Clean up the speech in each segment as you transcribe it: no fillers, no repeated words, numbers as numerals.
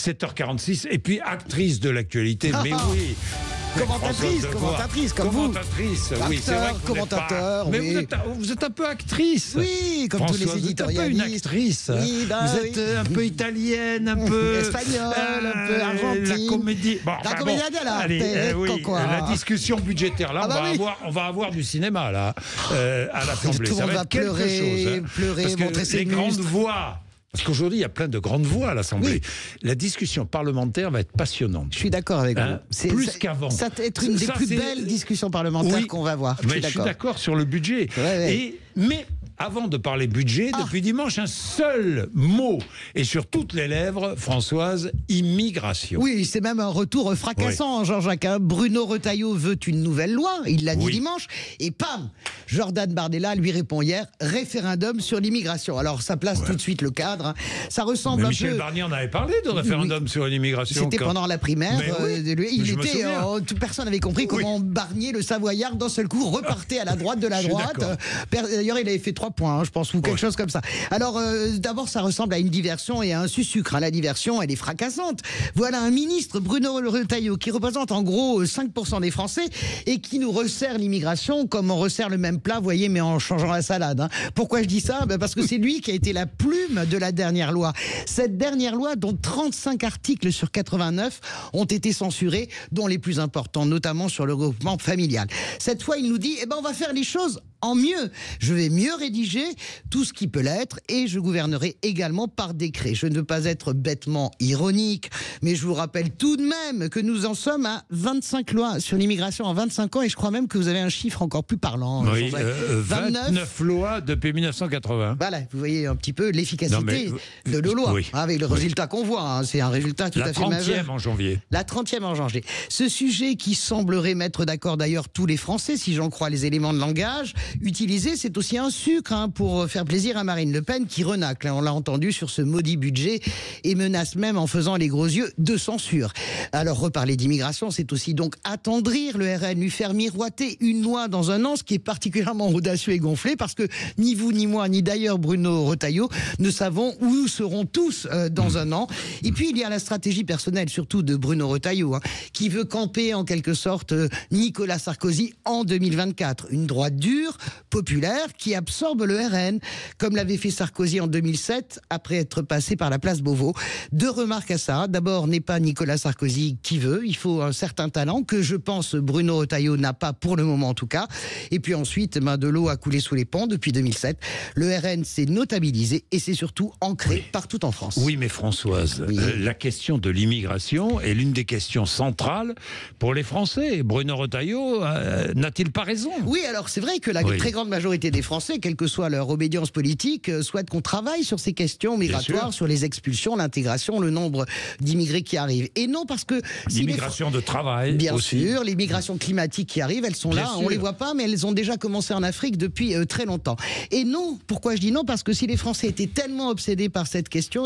7h46, et puis actrice de l'actualité, mais oui. Commentatrice comme vous. Commentatrice, oui, c'est vrai. Commentateur, mais oui. vous êtes un peu actrice. Oui, comme tous les éditorialistes. Vous êtes un peu une actrice. Oui, vous êtes un peu italienne, un peu espagnole, un peu argentine. La comédie. Bon, la comédie dell'arte. Allez, oui, la discussion budgétaire. Là, on va avoir du cinéma là à l'Assemblée. Tout le monde va pleurer, parce montrer que ses les muscles. grandes voix. Parce qu'aujourd'hui, il y a plein de grandes voix à l'Assemblée. Oui. La discussion parlementaire va être passionnante. Je suis d'accord avec vous. Plus qu'avant. Ça va être une des plus belles discussions parlementaires qu'on va voir. Je suis d'accord sur le budget. Mais avant de parler budget, depuis dimanche, un seul mot est sur toutes les lèvres, Françoise, immigration. Oui, c'est même un retour fracassant, Jean-Jacques. Bruno Retailleau veut une nouvelle loi, il l'a dit dimanche, et pam, Jordan Bardella lui répond hier, référendum sur l'immigration. Alors ça place tout de suite le cadre. Ça ressemble un peu... Michel Barnier en avait parlé de référendum sur l'immigration. C'était pendant la primaire. Personne n'avait compris comment Barnier, le Savoyard, d'un seul coup, repartait à la droite de la droite. D'ailleurs, il avait fait 3 points, je pense, ou quelque chose comme ça. Alors, d'abord, ça ressemble à une diversion et à un sucre. La diversion, elle est fracassante. Voilà un ministre, Bruno Retailleau, qui représente en gros 5% des Français et qui nous resserre l'immigration comme on resserre le même plat, vous voyez, mais en changeant la salade. Pourquoi je dis ça ? Parce que c'est lui qui a été la plume de la dernière loi. Cette dernière loi, dont 35 articles sur 89 ont été censurés, dont les plus importants, notamment sur le regroupement familial. Cette fois, il nous dit, on va faire les choses en mieux. Je vais mieux rédiger tout ce qui peut l'être et je gouvernerai également par décret. Je ne veux pas être bêtement ironique, mais je vous rappelle tout de même que nous en sommes à 25 lois sur l'immigration en 25 ans et je crois même que vous avez un chiffre encore plus parlant. Oui, 29 lois depuis 1980. Voilà, vous voyez un petit peu l'efficacité de nos lois, avec le résultat qu'on voit. C'est un résultat tout à fait majeur. La 30e en janvier. La 30e en janvier. Ce sujet qui semblerait mettre d'accord d'ailleurs tous les Français, si j'en crois les éléments de langage, utilisé, c'est aussi un sucre pour faire plaisir à Marine Le Pen qui renacle. On l'a entendu sur ce maudit budget et menace même en faisant les gros yeux de censure. Alors reparler d'immigration, c'est aussi donc attendrir le RN, lui faire miroiter une loi dans un an, ce qui est particulièrement audacieux et gonflé parce que ni vous, ni moi, ni d'ailleurs Bruno Retailleau ne savons où nous serons tous dans un an. Et puis il y a la stratégie personnelle surtout de Bruno Retailleau qui veut camper en quelque sorte Nicolas Sarkozy en 2024. Une droite dure, populaire, qui absorbe le RN, comme l'avait fait Sarkozy en 2007, après être passé par la place Beauvau. 2 remarques à ça. D'abord, n'est pas Nicolas Sarkozy qui veut. Il faut un certain talent que je pense Bruno Retailleau n'a pas pour le moment en tout cas. Et puis ensuite, de l'eau a coulé sous les ponts depuis 2007. Le RN s'est notabilisé et c'est surtout ancré partout en France. Oui, mais Françoise, la question de l'immigration est l'une des questions centrales pour les Français. Bruno Retailleau n'a-t-il pas raison ? Oui, alors c'est vrai que la très grande majorité des Français, quelle que soit leur obédience politique, souhaitent qu'on travaille sur ces questions migratoires, sur les expulsions, l'intégration, le nombre d'immigrés qui arrivent. Et non parce que... L'immigration de travail bien aussi. sûr, les migrations climatiques qui arrivent, elles sont là, on les voit pas, mais elles ont déjà commencé en Afrique depuis très longtemps. Et non, pourquoi je dis non ? Parce que si les Français étaient tellement obsédés par cette question,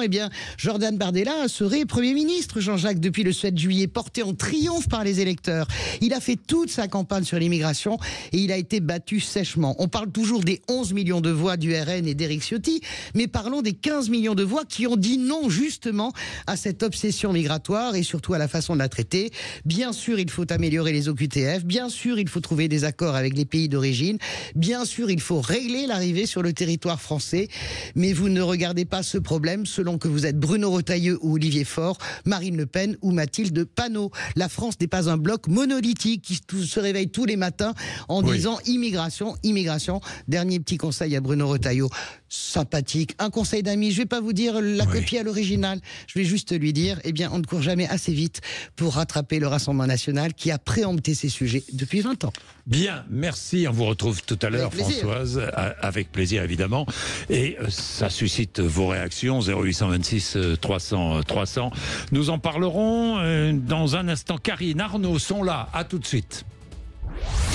Jordan Bardella serait Premier ministre, Jean-Jacques, depuis le 7 juillet, porté en triomphe par les électeurs. Il a fait toute sa campagne sur l'immigration et il a été battu sèchement. On parle toujours des 11 millions de voix du RN et d'Éric Ciotti, mais parlons des 15 millions de voix qui ont dit non justement à cette obsession migratoire et surtout à la façon de la traiter. Bien sûr, il faut améliorer les OQTF, bien sûr, il faut trouver des accords avec les pays d'origine, bien sûr, il faut régler l'arrivée sur le territoire français, mais vous ne regardez pas ce problème selon que vous êtes Bruno Retailleau ou Olivier Faure, Marine Le Pen ou Mathilde Panot. La France n'est pas un bloc monolithique qui se réveille tous les matins en disant immigration, immigration. Dernier petit conseil à Bruno Retailleau, sympathique, un conseil d'ami, je ne vais pas vous dire la copie à l'original, je vais juste lui dire, on ne court jamais assez vite pour rattraper le Rassemblement national qui a préempté ces sujets depuis 20 ans. Bien, merci, on vous retrouve tout à l'heure Françoise, avec plaisir évidemment, et ça suscite vos réactions, 0826 300 300. Nous en parlerons dans un instant. Karine, Arnaud sont là, à tout de suite.